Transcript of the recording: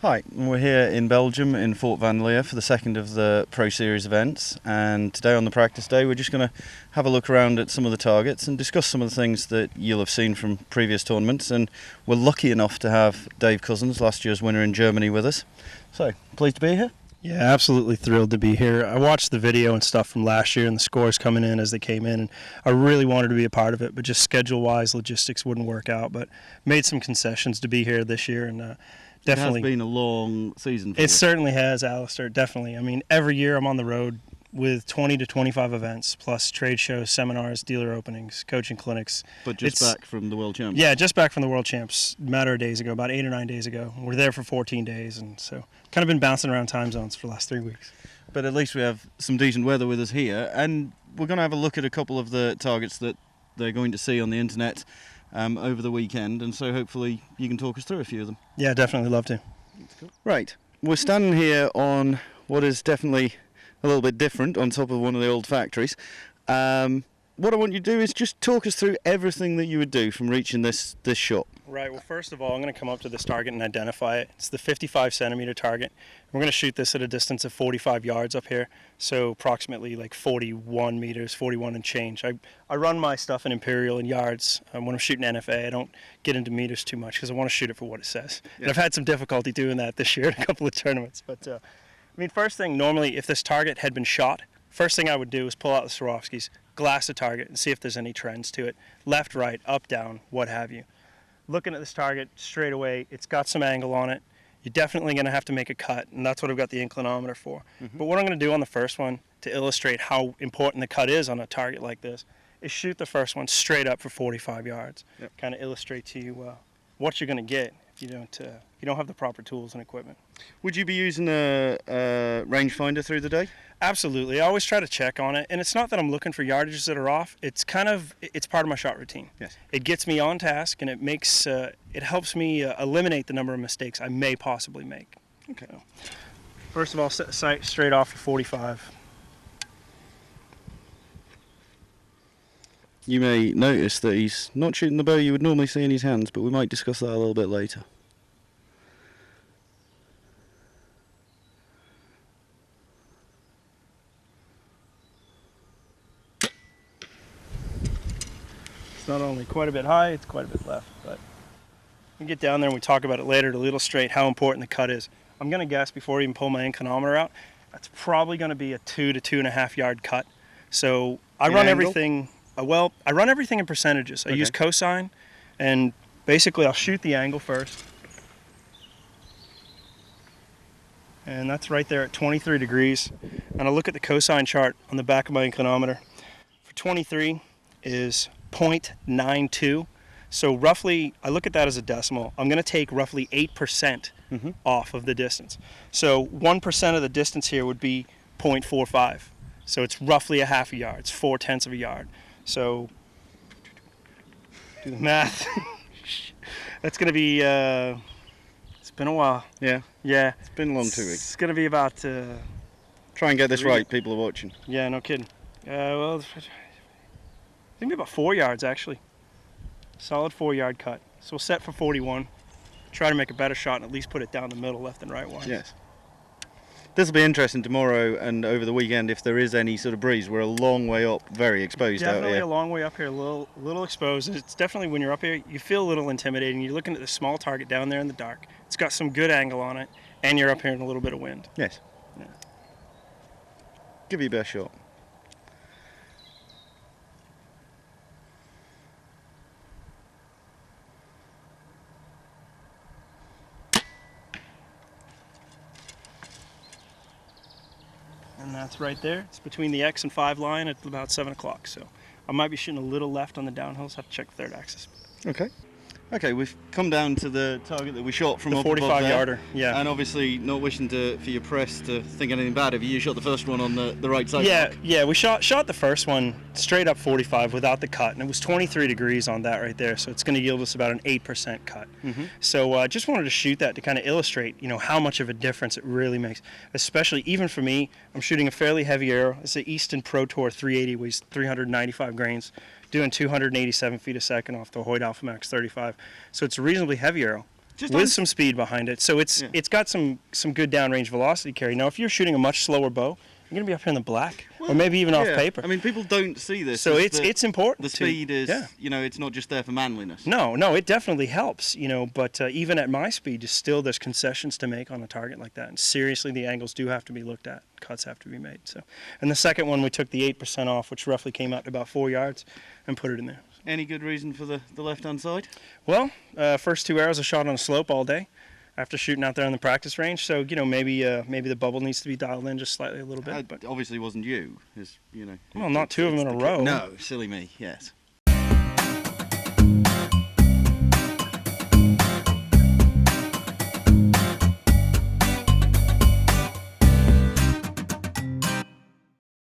Hi, we're here in Belgium in Fort van Lier for the second of the Pro Series events, and today on the practice day we're just going to have a look around at some of the targets and discuss some of the things that you'll have seen from previous tournaments. And we're lucky enough to have Dave Cousins, last year's winner in Germany, with us. So, pleased to be here. Yeah, absolutely thrilled to be here. I watched the video and stuff from last year and the scores coming in as they came in, and I really wanted to be a part of it, but just schedule-wise, logistics wouldn't work out. But made some concessions to be here this year, and definitely. It has been a long season for you. It certainly has, Alistair, definitely. I mean, every year I'm on the road with 20 to 25 events, plus trade shows, seminars, dealer openings, coaching clinics. But just back from the World Champs. Yeah, just back from the World Champs a matter of days ago, about 8 or 9 days ago. We're there for 14 days, and so kind of been bouncing around time zones for the last 3 weeks. But at least we have some decent weather with us here, and we're going to have a look at a couple of the targets that they're going to see on the internet over the weekend, and so hopefully you can talk us through a few of them. Yeah, definitely love to. Cool. Right, we're standing here on what is definitely a little bit different, on top of one of the old factories. What I want you to do is just talk us through everything that you would do from reaching this shot. Right, well, first of all, I'm going to come up to this target and identify it. It's the 55 centimeter target. We're going to shoot this at a distance of 45 yards up here, so approximately like 41 meters, 41 and change. I run my stuff in imperial and yards. When I'm shooting NFA, I don't get into meters too much because I want to shoot it for what it says. Yeah. And I've had some difficulty doing that this year in a couple of tournaments. But I mean, first thing, normally if this target had been shot, first thing I would do is pull out the Swarovskis, glass the target, and see if there's any trends to it. Left, right, up, down, what have you. Looking at this target straight away, it's got some angle on it. You're definitely going to have to make a cut, and that's what I've got the inclinometer for. But what I'm going to do on the first one to illustrate how important the cut is on a target like this is shoot the first one straight up for 45 yards. Yep. Kind of illustrate to you what you're going to get if you don't have the proper tools and equipment. Would you be using a rangefinder through the day? Absolutely. I always try to check on it, and it's not that I'm looking for yardages that are off. It's part of my shot routine. Yes. It gets me on task, and it helps me eliminate the number of mistakes I may possibly make. Okay. So, first of all, set the sight straight off for 45. You may notice that he's not shooting the bow you would normally see in his hands, but we might discuss that a little bit later. Not only quite a bit high, it's quite a bit left, but we get down there and we talk about it later to illustrate how important the cut is. I'm going to guess before I even pull my inclinometer out, that's probably going to be a 2 to 2.5 yard cut. So I run everything, I run everything in percentages. I use cosine, and basically I'll shoot the angle first. And that's right there at 23 degrees. And I'll look at the cosine chart on the back of my inclinometer. For 23 is 0.92, so roughly, I look at that as a decimal. I'm going to take roughly 8% off of the distance. So 1% of the distance here would be 0.45. So it's roughly a half a yard. It's 4/10 of a yard. So do the math. That's going to be. It's been a while. Yeah. Yeah. It's been a long 2 weeks. It's going to be about. Try and get this right. People are watching. Yeah, no kidding. Well. Maybe about 4 yards, actually. Solid 4 yard cut. So we'll set for 41. Try to make a better shot and at least put it down the middle, left and right one. Yes. This will be interesting tomorrow and over the weekend if there is any sort of breeze. We're a long way up, very exposed out here. Definitely a long way up here, a little exposed. It's definitely, when you're up here, you feel a little intimidating. You're looking at the small target down there in the dark. It's got some good angle on it, and you're up here in a little bit of wind. Yes. Yeah. Give you your best shot. And that's right there. It's between the X and 5 line at about 7 o'clock. So I might be shooting a little left on the downhills. Have to check the third axis. Okay. Okay, we've come down to the target that we shot from the up above 45 there. yarder. Yeah. And obviously not wishing for your press to think anything bad of you. You shot the first one on the right side. Yeah. We shot the first one straight up 45 without the cut, and it was 23 degrees on that right there. So it's going to yield us about an 8% cut. So just wanted to shoot that to kind of illustrate, how much of a difference it really makes. Especially even for me, I'm shooting a fairly heavy arrow. It's the Easton Pro Tour 380, weighs 395 grains. Doing 287 feet a second off the Hoyt Alpha Max 35. So it's a reasonably heavy arrow. with some speed behind it. So it's got some good downrange velocity carry. Now, if you're shooting a much slower bow, you're going to be up here in the black, or maybe even off paper. I mean, people don't see this. So it's important. The speed is, it's not just there for manliness. No, it definitely helps, but even at my speed, there's concessions to make on a target like that. And seriously, the angles do have to be looked at. Cuts have to be made. So, and the second one, we took the 8% off, which roughly came out to about 4 yards, and put it in there. Any good reason for the left-hand side? Well, first 2 arrows I shot on a slope all day after shooting out there on the practice range. So, maybe the bubble needs to be dialed in just slightly a little bit. But obviously it wasn't you, Well, not two of them in a row. No, silly me, yes.